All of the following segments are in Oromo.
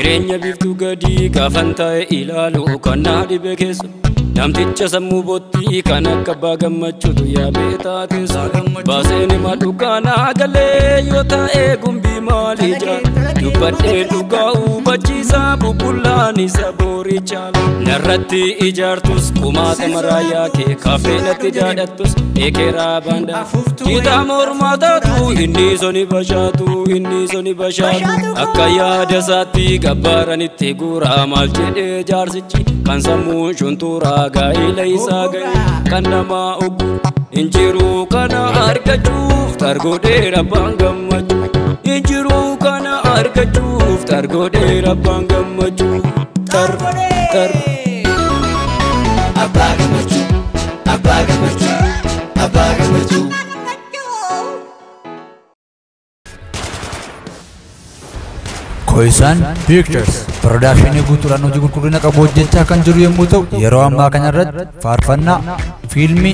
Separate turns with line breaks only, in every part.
jireenya biftuu gadi gaafanta ilaalu kan naadi beekeessu namticha sammuu botti kan akka baagammachuu yaa beetaateessu baaseen madhukaanaa galee yoo ta'ee gumbii maalii jira dubbadhee dhugaa hubachiisaa bubbulaan isa boorii caala narratti ijaartus kumaata maraayaa kee kaafeenatti daadhattus eekeraa baandaa jiitaa mormaa taatu inni soni bashaatu akka yaada isaatti gabbaaranitti guuraa maal jedhee jaarsichi kan sammuu shuntuuraa gaa'ila isaa ga'e kan namaa oggu injiruu kana argachuuf targoodhee rabbaan gammachuu injiruu kana argachuuf targoodhee rabbaan gammachuu tar
abbaa gammachuu
Khoisan Pictures production guutuudhaan hojii qulqullina qabu hojjechaa kan jiru yommuu ta'u yeroo ammaa kana irratti faarfannaa, fiilmii,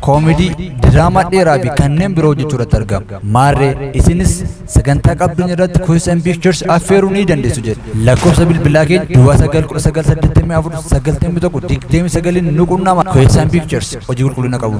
koomedii, diraamaa dheeraa fi kanneen biroo hojjechuudhaatti argama. Maarree isinis sagantaa qabdan irratti Khoisan Pictures affeeruu ni dandeessu jedhe. Lakkoofsa bilbilaa keenya duwwaa 91984 91 29 nu qunnama. Khoisan Pictures hojii qulqullina qabu.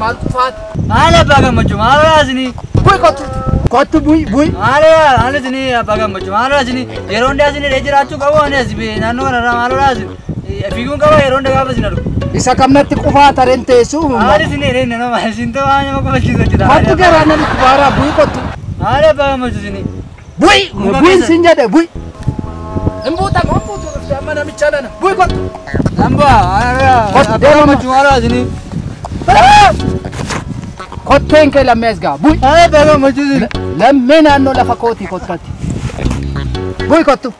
Mal kufat ala baga maju mala sini boy kotu boy ala sini baga maju mala sini yeronda sini rejirachu kawo ane sibe nanu na mala sini figun kawo yeronda kawo sini isa kamnatti kufat arente su ala sini rene no mal sinto anya mako machizo chida kotu garana kubara boy kotu ala baga maju sini boy sinja de boy embuta mana michalana boy kotu namba ala baga maju mala sini Kotten ke la mesga buy ay baga majuzi lamena no la fakoti kotkati buy kottu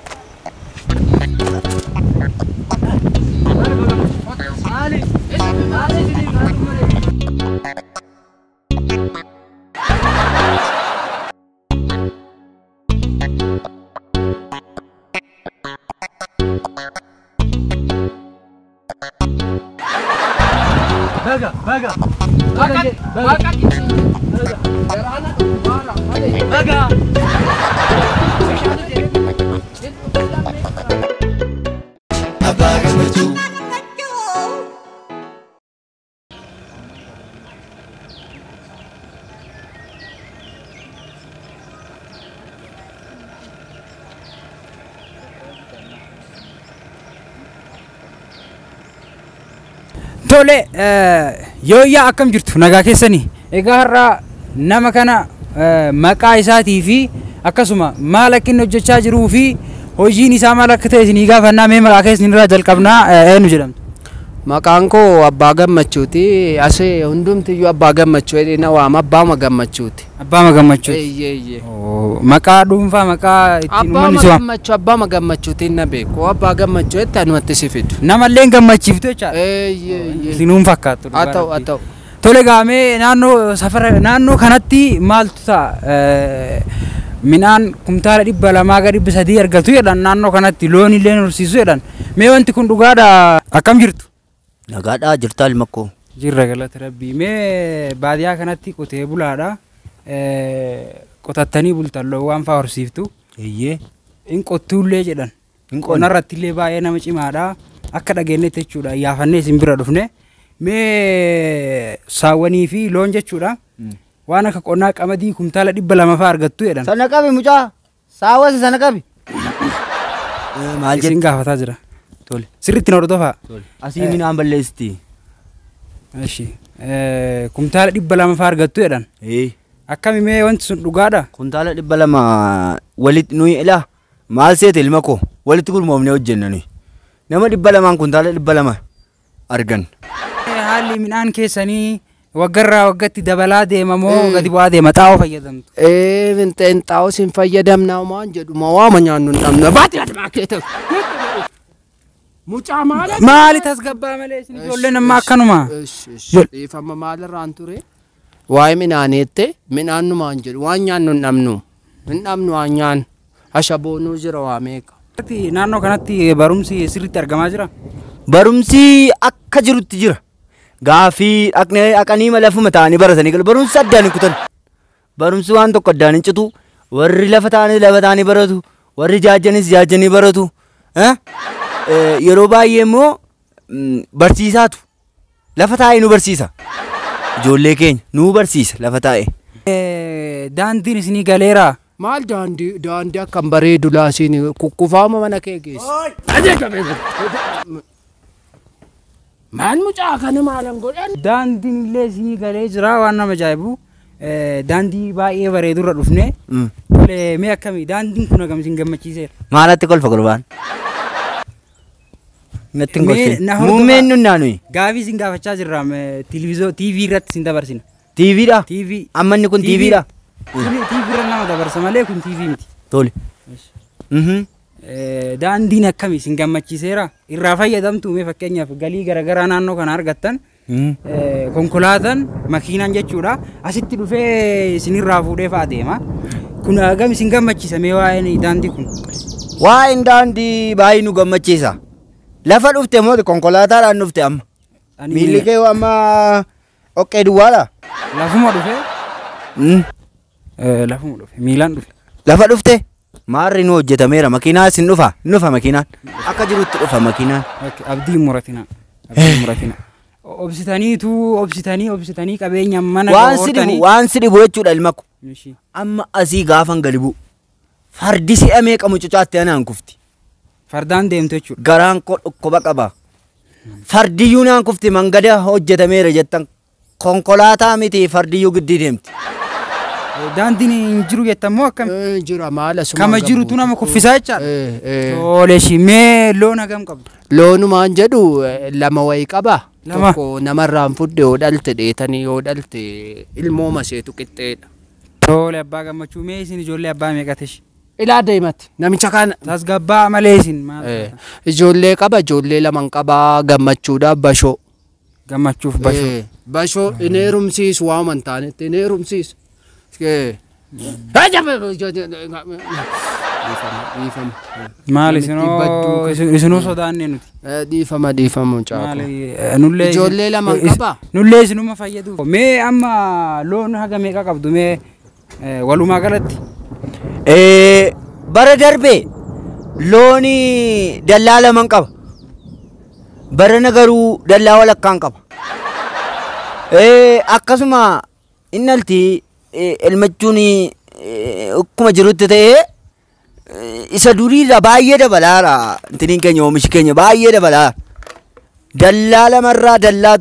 Baga. Tole yoo yaa akkam jirtu nagaa keessanii egaa har'a nama kana maqaa isaatii fi akkasuma maal akka inni hojjechaa jiruu fi hojiin isaa maal akka ta'e isinii gaafannaa mee maqaa keessanii irraa jalqabnaa eenyu jedhamtu?
Maqaan koo Abbaa Gammachuuti. Asee hundumtiyyuu Abbaa Gammachuu jedhina waama Abbaa Gammachuuti.
Abbaa Gammachuu.
Eeyyee.
Maqaa dhuunfaa maqaa ittiin uummanni si waama.
Abbaa Gammachuuti na beeku. Abbaa Gammachuu jettee anumatti si fidu.
Namallee gammachiiftu jechaadha.
Eeyyee.
Isinuun fakkaatu.
Haa ta'u.
Tole gaamee naannoo kanatti maaltu ta'a? Minaan kumtaala 200 gadi 300 argatu jedhan naannoo kanatti loon illee horsiisu jedhan. Mee wanti kun dhugaadha? Akkam jirtu?
Nagaadhaa jirtaa ilma koo.
Jirra galata rabbii. Mee baadiyyaa kanatti qotee bulaadha. Qotattanii bultan loowwan fa'aa horsiiftu.
Eeyyee.
In qottuullee jedhan. Qonnarratti illee baay'ee nama cimaadha. Akka dhageenyetti jechuudha. Yaafannee isin bira dhufne. Mee saawwanii fi loon jechuudha. Waan akka qonnaa qamadii kumtaala 200 fa'aa argattu jedhan.
Sana qabi mucaa. Saawwasi sana qabi. Maal
Isin gaafataa jira. Tole. Sirriitti na hordofaa.
Asii minaan balleessitii.
Eshi. Kumtaala 200 fa'aa argattu jedhan. Akkami mee wanti sun dhugaadha?
Kumtaala 200 walitti nuyi ilaa. Maal seete ilma koo walitti gurmoofnee hojjenna nuyi. Nama 200 kumtaala 200 argan.
Haalli midhaan keessanii waggarraa waggatti dabalaa deema moo gadi bu'aa deema xaa'oo fayyadamtu?
Vinteen xaa'oo sin fayyadamna maan jedhuma waama nyaannu hin dhabne. Baati ati maakeeta. Mucaa maala?
Maali tasgabbaa malee isin ijoolleen amma akkanuma?
Dhiifama maalirraan ture? Waa'ee midhaaneette midhaannumaan jedhu waan nyaannu hin dhabnu. Hin dhabnu waan nyaannu. Ashaboonuu jira waa meeqa.
Naannoo kanatti barumsi sirriitti argamaa jira?
Barumsi akka jirutti jira. Gaafii dhaqanii lafuma ta'anii baratanii galu. Barumsi addaan hin kutan. Barumsi waan tokko addaan hin citu. Warri lafa ta'anii baratu. Warri jaajjanis jaajjanii baratu. Yeroo baay'ee immoo barsiisaatu. Lafa taa'ee nu barsiisa. Ijoollee keenya nu barsiisa lafa taa'ee.
Daandiin isinii galeeraa?
Maal daandii akkam bareedu laasiin kukkufaama mana kee geessa. Maal mucaa kana maalan godhan?
Daandiin illee isinii galee jira waan nama ajaa'ibu. Daandii baay'ee bareedurra dhufne. Mee akkamii daandiin kun akkam isin gammachiiseera?
Maalatti kolfa gurbaan? Natti hin kolfine. Muummeen nunnaa nuyi.
Gaafii isin gaafachaa jirra TV irratti isin dabarsina.
TVdha?
TV.
Amma inni kun TVdha?
TV irra nama dabarsa malee kun TV miti.
Tole.
Daandiin akkamii isin gammachiiseera? Irraa fayyadamtu mee fakkeenyaaf galii garaagaraa naannoo kana argattan konkolaataan makiinaan jechuudha. Asitti dhufee isinirraa fuudhee fa'aa deema. Kun hagam isin gammachiisa mee waa'een daandii kun?
Waa'een daandii baay'ee nu gammachiisa. Lafa dhufte moo konkolaataadhaan dhufte amma? Miilli kee amma oqqee duwwaadha?
Lafuma dhufe? Lafuma dhufe miilaan dhufe.
Lafa dhufte? Maarri nu hojjetameera makiinaa isin dhufa makiinaan. Akka jirutti dhufa makiinaan.
Abdii muratina. Obsitanii qabeenya mana
waan si dhibu jechuudha ilma ko. Amma asii gaafan gadi bu'u. Fardi si'a meeqa mucucaatti anaan kufti.
Fardaan deemtu jechuudha.
Garaan koo dhukkuba qaba. Fardiyyuu naan kufti mangada hojjetameera jettan konkolaataa miti fardiyyuu giddii deemti.
Daandiin hin jiru jettan moo akkam?
Jira maala suma.
Kama jirutu nama kuffisaa jechaadha. Tole shimee loon hagam qabdu?
Loonumaan jedhu lama wayii qaba.
Lama.
Tokko namarraan fudde yoo dhalte dheetanii yoo dhalte ilmoo maseetu qixxeedha.
Tole abbaa gammachuu mee isin ijoollee abbaa meeqatesh?
Ilaa deemati namicha kana.
Tasgabbaa malee isin maal?
Ijoollee qaba ijoollee laman qaba gammachuudhaaf bashoo.
Gammachuuf bashoo.
Bashoo inni heerumsiisu waaman taanetti inni heerumsiisu.
Maal isinoo sodaanne nuti?
Dhiifama caaqo.
Ijoollee
laman qaba.
Nullee isinuma fayyadu. Mee amma loon haga meeqa qabdu mee walumaa galatti?
Bara darbe looni dallaa laman qaba. Barana garuu dallaa walakkaan qaba. Akkasuma innalti ilmachuun akkuma jirutti ta'ee isa duriirra baay'ee dabalaara. Intiniin keenya oomishi keenya baay'ee dabalaara. Dallaa lamarraa dallaa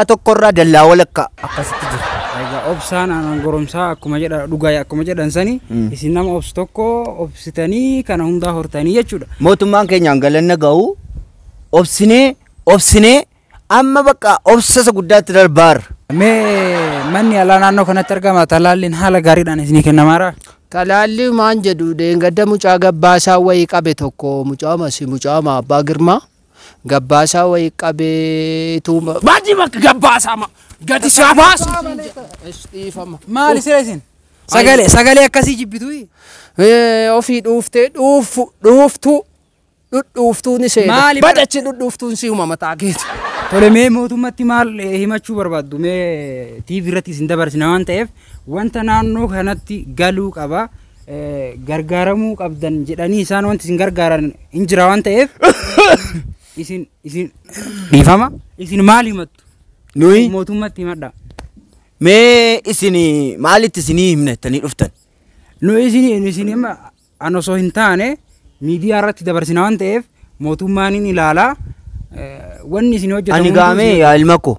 tokkorraa dallaa walakkaa akkasitti jira.
Egaa obsaan aanan goromsaa akkuma dhugaa akkuma jedhan sani isin nama obsu tokko obsitanii kana hundaa hortanii jechuudha.
Mootummaan keenyaan galanna ga'u obsinee amma bakka obsasa guddaatti darbaarra.
Mee manni alaa naannoo kanatti argama talaalliin haala gaariidhaan isinii kennamaara?
Talaalli maan jedhu deengadda mucaa gabbaasaa wayii qabe tokko mucaa abbaa girmaa gabbaasaa wayii qabeetu baadii bakka gabbaasaa ma gadi saabaas dhiifama
maali sira isin sagalee akkasii jibbitu
ofii dhuuftee dhudhuuftuun ishee badachi dhudhuuftuun si uumama taakeeti.
Tole mee mootummatti maal himachuu barbaaddu mee TV irratti isin dabarsina waan ta'eef wanta naannoo kanatti galuu qaba gargaaramuu qabdan jedhanii isaan wanti isin gargaaran hin jira waan ta'eef isin dhiifama isin maal himattu
Nuyi
mootummatti himadha
mee isin maalitti isinii himnettanii dhuftan?
nu isin amma an osoo hin taane miidiyaa irratti dabarsina waan ta'eef mootummaan hin ilaalaa wanni isin hojjetan
Ani gaamee yaa ilma koo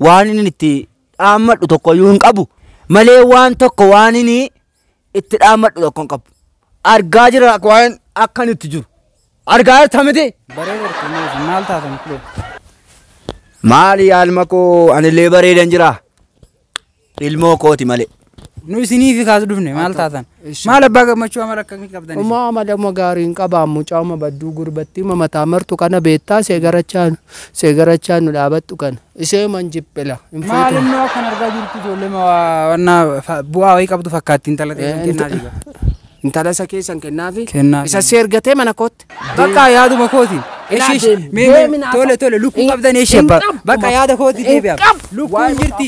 waan inni itti dhaammadhu tokko iyyuu hin qabu malee waan tokko waan inni itti dhaammadhu tokko hin qabu. Argaa jira waan akkan itti jiru. Argaa jirta miti?
bareedartu maal taatan kule
Maali yaa ilma koo anillee bareedan jira. Ilmoo kooti malee.
nu isiniif kaas dhufne maal taatan maal abbaa gammachuu amala akkamii qabdan
Uma amala gaariin qabaa mucaama badduu gurbattii mataa martu kana beektaa seegarachaan nu dhaabattu kana ishee manjibbila.
maal innoo akkan argaa jirtu ijoollee wanna bu'aa wayii qabdu fakkaatti intala ta'e kennaa jiba
Intala isa keessan kennaafi
Kennaafi.
isa seergatee mana kootti.
bakka yaaduma kooti tole lukkuu qabdan eeshee bakka yaada kooti deebi'a lukkuun jirti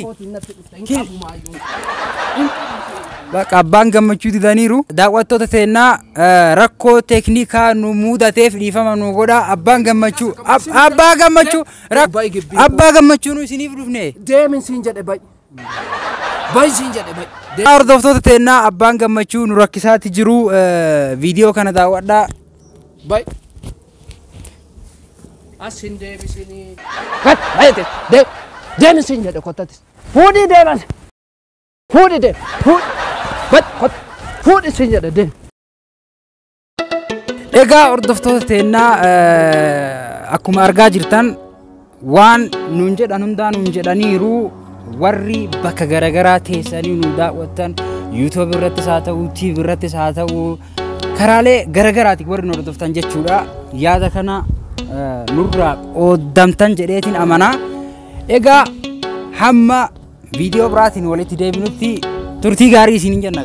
bakka abbaan gammachuu didaniiru daawwattoota teennaa rakkoo teeknikaa nu mudateef dhiifama nu godha abbaan gammachuu abbaa gammachuu nu isiniif dhufne
Deemin siin jedhe bayi. Bayi siin jedhe bayi.
hordoftoota teennaa abbaan gammachuu nu rakkisaatti jiru viidiyoo kana daawwadhaa
Bayi. Asin deebisinii. Deemin siin jedhe kottatis. Fuudhii deeman. Fuudhii deem. Fuudhii siin jedhe deem.
egaa hordoftoota teennaa akkuma argaa jirtan waan nuun jedhan hundaa nuun jedhaniiru warri bakka garagaraa teessanii nu daawwattan YouTube irrattis haa ta'u TV irrattis haa ta'u karaalee garagaraati warri nu hordoftan jechuudha yaada kana nurraa qooddamtan jedheetiin amanaa egaa hamma viidiyoo biraatiin walitti deebinutti turtii gaarii isiniin jenna.